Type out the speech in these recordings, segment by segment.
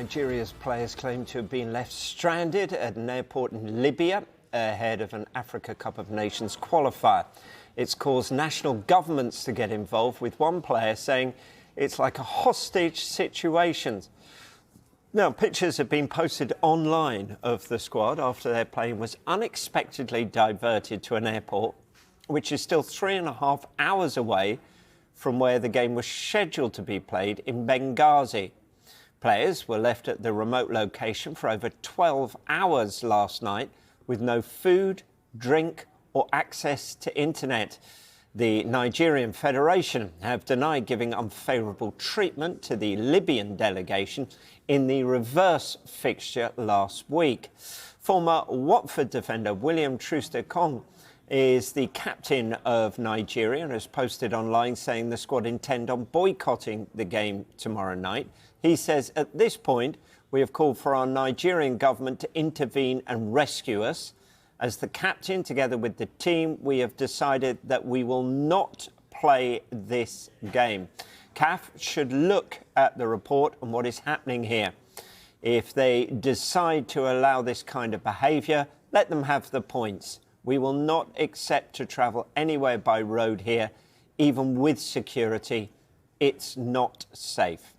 Nigeria's players claim to have been left stranded at an airport in Libya ahead of an Africa Cup of Nations qualifier. It's caused national governments to get involved, with one player saying it's like a hostage situation. Now, pictures have been posted online of the squad after their plane was unexpectedly diverted to an airport, which is still 3.5 hours away from where the game was scheduled to be played in Benghazi. Players were left at the remote location for over 12 hours last night with no food, drink or access to internet. The Nigerian Federation have denied giving unfavourable treatment to the Libyan delegation in the reverse fixture last week. Former Watford defender William Troost-Ekong is the captain of Nigeria and has posted online saying the squad intend on boycotting the game tomorrow night. He says, at this point, we have called for our Nigerian government to intervene and rescue us. As the captain, together with the team, we have decided that we will not play this game. CAF should look at the report and what is happening here. If they decide to allow this kind of behaviour, let them have the points. We will not accept to travel anywhere by road here, even with security. It's not safe.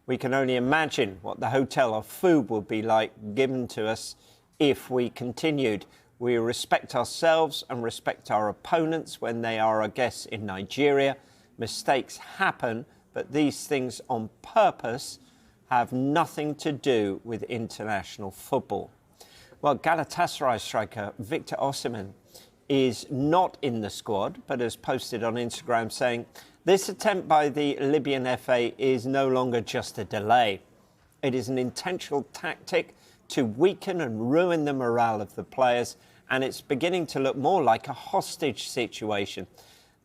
We can only imagine what the hotel or food would be like given to us if we continued. We respect ourselves and respect our opponents when they are our guests in Nigeria. Mistakes happen, but these things on purpose have nothing to do with international football. Well, Galatasaray striker Victor Osimhen is not in the squad, but has posted on Instagram saying, this attempt by the Libyan FA is no longer just a delay. It is an intentional tactic to weaken and ruin the morale of the players, and it's beginning to look more like a hostage situation.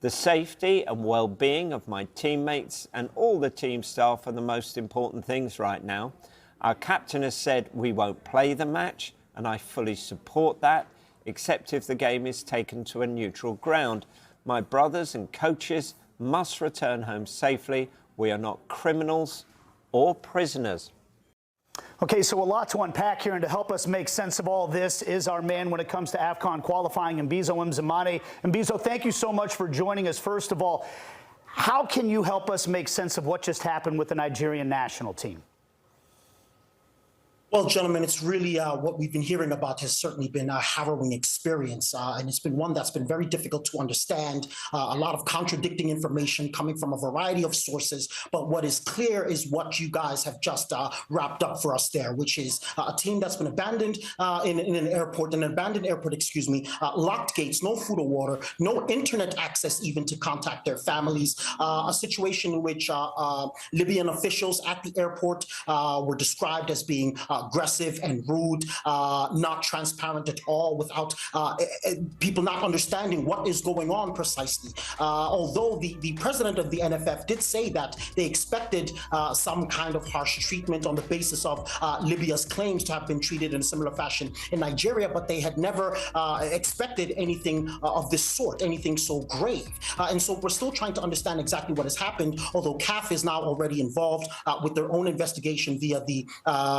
The safety and well-being of my teammates and all the team staff are the most important things right now. Our captain has said we won't play the match, and I fully support that, except if the game is taken to a neutral ground. My brothers and coaches must return home safely. We are not criminals or prisoners. Okay, so a lot to unpack here, and to help us make sense of all this is our man when it comes to AFCON qualifying, Mbizo Mzimane. Mbizo, thank you so much for joining us. First of all, how can you help us make sense of what just happened with the Nigerian national team? Well, gentlemen, it's really what we've been hearing about has certainly been a harrowing experience, and it's been one that's been very difficult to understand. A lot of contradicting information coming from a variety of sources. But what is clear is what you guys have just wrapped up for us there, which is a team that's been abandoned in an airport, locked gates, no food or water, no internet access even to contact their families. A situation in which Libyan officials at the airport were described as being aggressive and rude, not transparent at all, without people not understanding what is going on precisely. Although the president of the NFF did say that they expected some kind of harsh treatment on the basis of Libya's claims to have been treated in a similar fashion in Nigeria, but they had never expected anything of this sort, anything so grave. And so we're still trying to understand exactly what has happened, although CAF is now already involved with their own investigation via the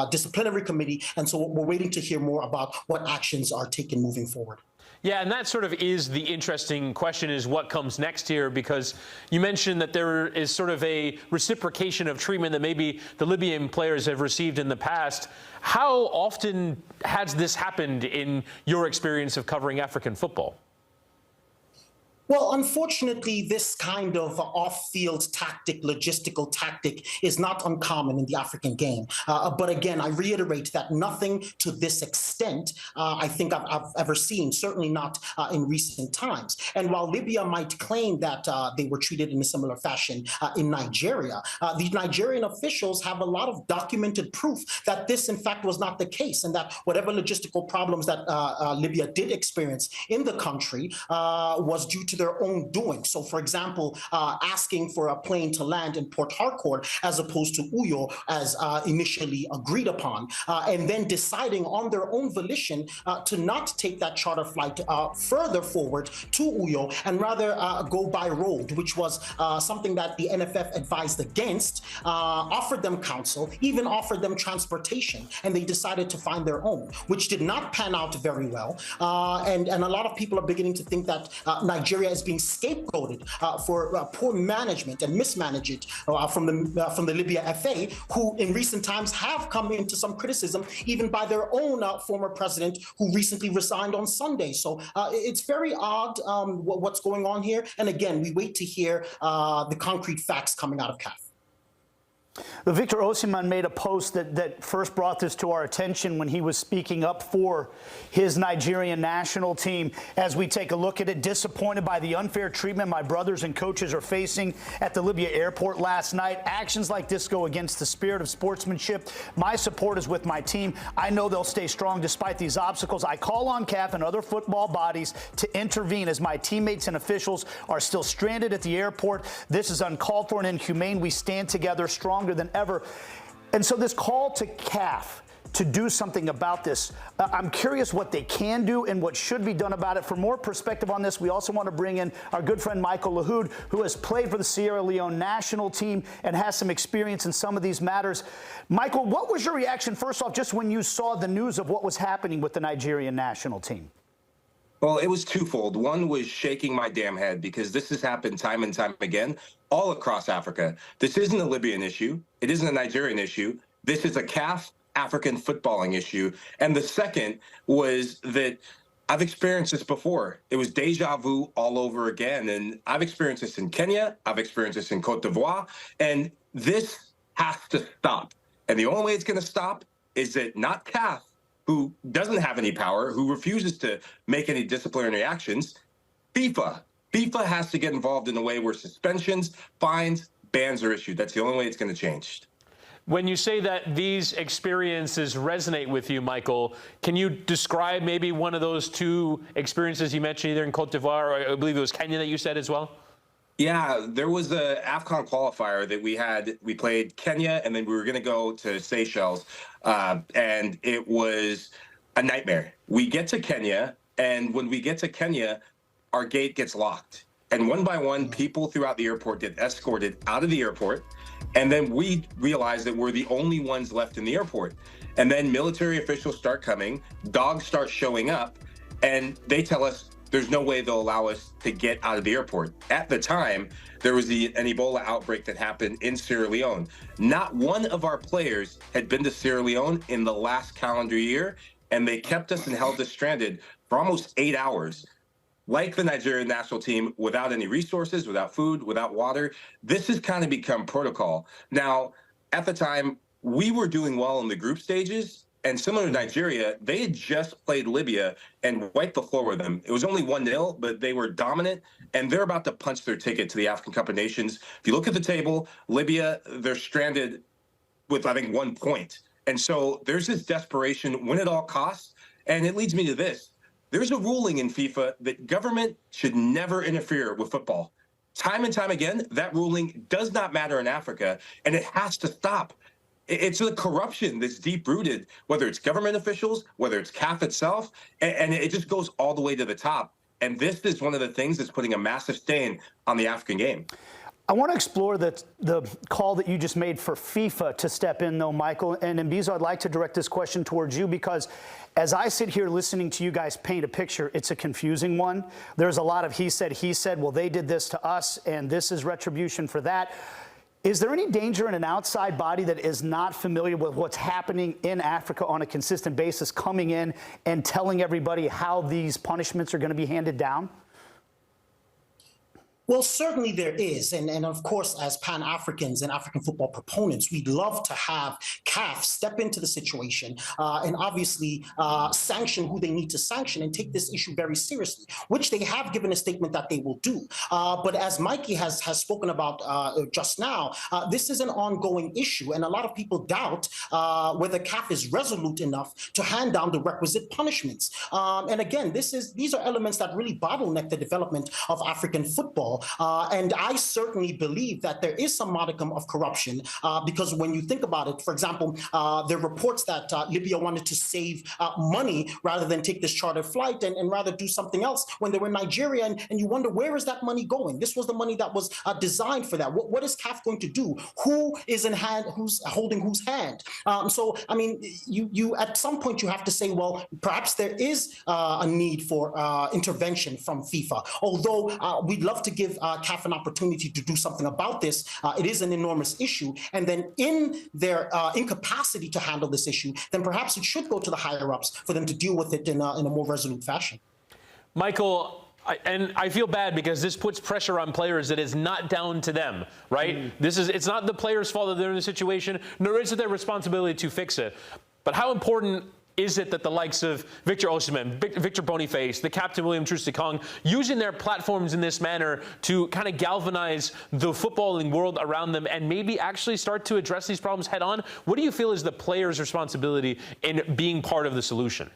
disciplinary committee, and so we're waiting to hear more about what actions are taken moving forward. Yeah, and that sort of is the interesting question, is what comes next here, because you mentioned that there is sort of a reciprocation of treatment that maybe the Libyan players have received in the past. How often has this happened in your experience of covering African football? Well, unfortunately, this kind of off-field tactic, logistical tactic, is not uncommon in the African game. But again, I reiterate that nothing to this extent I think I've ever seen, certainly not in recent times. And while Libya might claim that they were treated in a similar fashion in Nigeria, the Nigerian officials have a lot of documented proof that this, in fact, was not the case, and that whatever logistical problems that Libya did experience in the country was due to the their own doing. So, for example, asking for a plane to land in Port Harcourt as opposed to Uyo as initially agreed upon, and then deciding on their own volition to not take that charter flight further forward to Uyo and rather go by road, which was something that the NFF advised against, offered them counsel, even offered them transportation, and they decided to find their own, which did not pan out very well. And a lot of people are beginning to think that Nigeria is being scapegoated for poor management and mismanagement from the Libya FA, who in recent times have come into some criticism, even by their own former president, who recently resigned on Sunday. So it's very odd what's going on here. And again, we wait to hear the concrete facts coming out of CAF. Victor Osimhen made a post that first brought this to our attention when he was speaking up for his Nigerian national team. As we take a look at it, disappointed by the unfair treatment my brothers and coaches are facing at the Libya airport last night. Actions like this go against the spirit of sportsmanship. My support is with my team. I know they'll stay strong despite these obstacles. I call on CAF and other football bodies to intervene as my teammates and officials are still stranded at the airport. This is uncalled for and inhumane. We stand together stronger than ever. And so this call to CAF to do something about this, I'm curious what they can do and what should be done about it. For more perspective on this, we also want to bring in our good friend Michael Lahoud, who has played for the Sierra Leone national team and has some experience in some of these matters. Michael, what was your reaction, first off, just when you saw the news of what was happening with the Nigerian national team? Well, it was twofold. One was shaking my damn head because this has happened time and time again all across Africa. This isn't a Libyan issue. It isn't a Nigerian issue. This is a CAF African footballing issue. And the second was that I've experienced this before. It was deja vu all over again. And I've experienced this in Kenya. I've experienced this in Cote d'Ivoire. And this has to stop. And the only way it's going to stop is that not CAF, who doesn't have any power, who refuses to make any disciplinary actions, FIFA. FIFA has to get involved in a way where suspensions, fines, bans are issued. That's the only way it's going to change. When you say that these experiences resonate with you, Michael, can you describe maybe one of those two experiences you mentioned, either in Cote d'Ivoire or I believe it was Kenya that you said as well? Yeah, there was a AFCON qualifier that we had. We played Kenya, and then we were going to go to Seychelles, and it was a nightmare. We get to Kenya, and when we get to Kenya, our gate gets locked. And one by one, people throughout the airport get escorted out of the airport, and then we realize that we're the only ones left in the airport. And then military officials start coming, dogs start showing up, and they tell us, there's no way they'll allow us to get out of the airport. At the time, there was an Ebola outbreak that happened in Sierra Leone. Not one of our players had been to Sierra Leone in the last calendar year, and they kept us and held us stranded for almost 8 hours. Like the Nigerian national team, without any resources, without food, without water, this has kind of become protocol. Now, at the time, we were doing well in the group stages, and similar to Nigeria, they had just played Libya and wiped the floor with them. It was only 1-0, but they were dominant, and they're about to punch their ticket to the African Cup of Nations. If you look at the table, Libya, they're stranded with, I think, 1 point. And so there's this desperation, win at all costs, and it leads me to this. There's a ruling in FIFA that government should never interfere with football. Time and time again, that ruling does not matter in Africa, and it has to stop. It's a corruption that's deep-rooted, whether it's government officials, whether it's CAF itself, and it just goes all the way to the top. And this is one of the things that's putting a massive stain on the African game. I want to explore the call that you just made for FIFA to step in, though, Michael. And Mbizo, I'd like to direct this question towards you because as I sit here listening to you guys paint a picture, it's a confusing one. There's a lot of he said, well, they did this to us, and this is retribution for that. Is there any danger in an outside body that is not familiar with what's happening in Africa on a consistent basis coming in and telling everybody how these punishments are going to be handed down? Well, certainly there is. And of course, as Pan-Africans and African football proponents, we'd love to have CAF step into the situation and obviously sanction who they need to sanction and take this issue very seriously, which they have given a statement that they will do. But as Mikey has spoken about just now, this is an ongoing issue. And a lot of people doubt whether CAF is resolute enough to hand down the requisite punishments. And again, these are elements that really bottleneck the development of African football. And I certainly believe that there is some modicum of corruption because when you think about it, for example, there are reports that Libya wanted to save money rather than take this charter flight and rather do something else when they were in Nigeria. And you wonder, where is that money going? This was the money that was designed for that. What is CAF going to do? Who is in hand? Who's holding whose hand? So, I mean, you at some point you have to say, well, perhaps there is a need for intervention from FIFA. Although we'd love to give CAF an opportunity to do something about this. It is an enormous issue. And then in their incapacity to handle this issue, then perhaps it should go to the higher-ups for them to deal with it in a more resolute fashion. Michael, I feel bad because this puts pressure on players that is not down to them, right? It's not the players' fault that they're in the situation, nor is it their responsibility to fix it. But how important is it that the likes of Victor Osimhen, Victor Boniface, the captain William Troost-Ekong, using their platforms in this manner to kind of galvanize the footballing world around them and maybe actually start to address these problems head on? What do you feel is the players' responsibility in being part of the solution?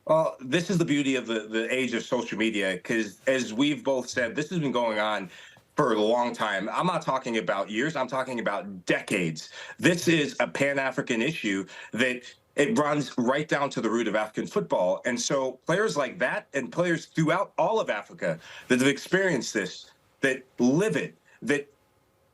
Well, this is the beauty of the age of social media, because as we've both said, this has been going on for a long time. I'm not talking about years, I'm talking about decades. This is a Pan-African issue that it runs right down to the root of African football. And so players like that and players throughout all of Africa that have experienced this, that live it, that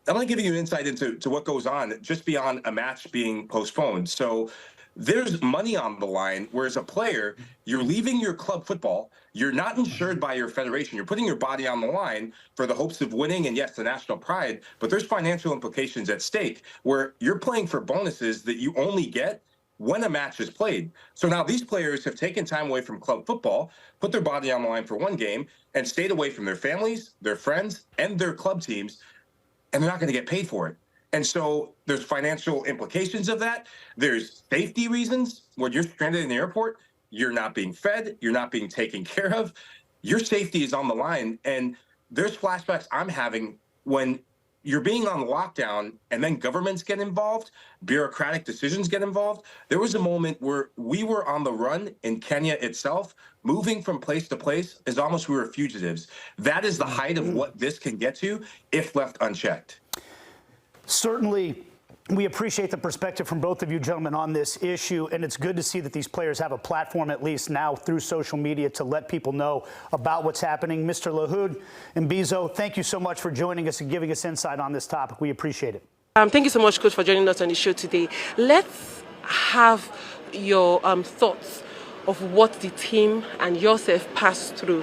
I'm going to give you an insight into what goes on just beyond a match being postponed. So there's money on the line, whereas a player, you're leaving your club football, you're not insured by your federation, you're putting your body on the line for the hopes of winning and, yes, the national pride, but there's financial implications at stake where you're playing for bonuses that you only get when a match is played. So now these players have taken time away from club football, put their body on the line for one game, and stayed away from their families, their friends, and their club teams, and they're not going to get paid for it. And so there's financial implications of that. There's safety reasons. When you're stranded in the airport, you're not being fed, you're not being taken care of. Your safety is on the line. And there's flashbacks I'm having when you're being on lockdown and then governments get involved, bureaucratic decisions get involved. There was a moment where we were on the run in Kenya itself, moving from place to place as almost we were fugitives. That is the height of what this can get to if left unchecked. Certainly, we appreciate the perspective from both of you gentlemen on this issue, and it's good to see that these players have a platform, at least now through social media, to let people know about what's happening. Mr. Lahoud and Mbizo, thank you so much for joining us and giving us insight on this topic. We appreciate it. Thank you so much, Coach, for joining us on the show today. Let's have your thoughts of what the team and yourself passed through.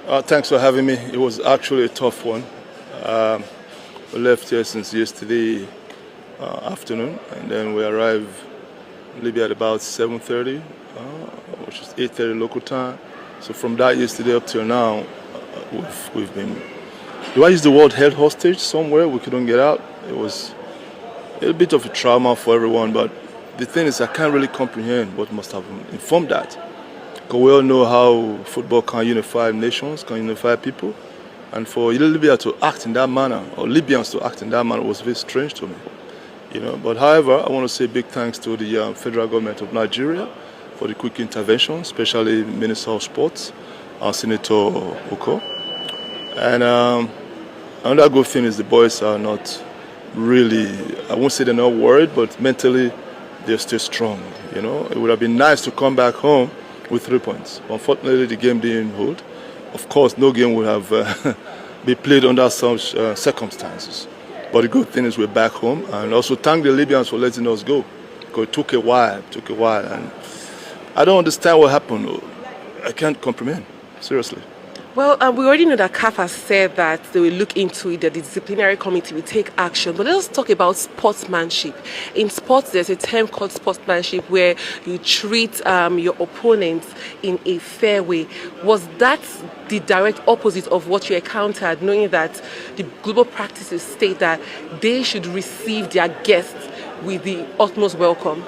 Thanks for having me. It was actually a tough one. We left here since yesterday afternoon, and then we arrived in Libya at about 7:30, which is 8:30 local time. So from that yesterday up till now, we've been, do I use the word held hostage somewhere? We couldn't get out. It was a bit of a trauma for everyone, but the thing is I can't really comprehend what must have informed that. Because we all know how football can unify nations, can unify people. And for Libya to act in that manner, or Libyans to act in that manner, was very strange to me. You know, but however, I want to say big thanks to the federal government of Nigeria for the quick intervention, especially Minister of Sports, Senator Oko. And another good thing is the boys are not really, I won't say they're not worried, but mentally they're still strong. You know, it would have been nice to come back home with 3 points. Unfortunately, the game didn't hold. Of course, no game would have been played under such circumstances. But the good thing is we're back home, and also thank the Libyans for letting us go. Because it took a while, and I don't understand what happened. I can't comprehend, seriously. Well, we already know that CAF has said that they will look into it, that the disciplinary committee will take action. But let's talk about sportsmanship. In sports, there's a term called sportsmanship where you treat your opponents in a fair way. Was that the direct opposite of what you encountered, knowing that the global practices state that they should receive their guests with the utmost welcome?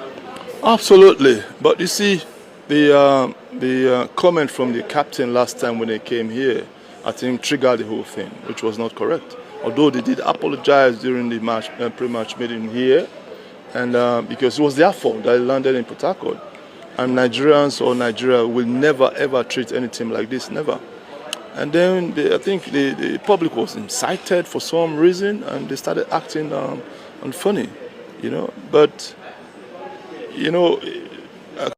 Absolutely. But you see, the comment from the captain last time when they came here, I think triggered the whole thing, which was not correct. Although they did apologize during the match, pre-match meeting here, and because it was their fault that they landed in Port Harcourt. And Nigerians or Nigeria will never ever treat any team like this, never. And then I think the public was incited for some reason, and they started acting unfunny, you know. But you know,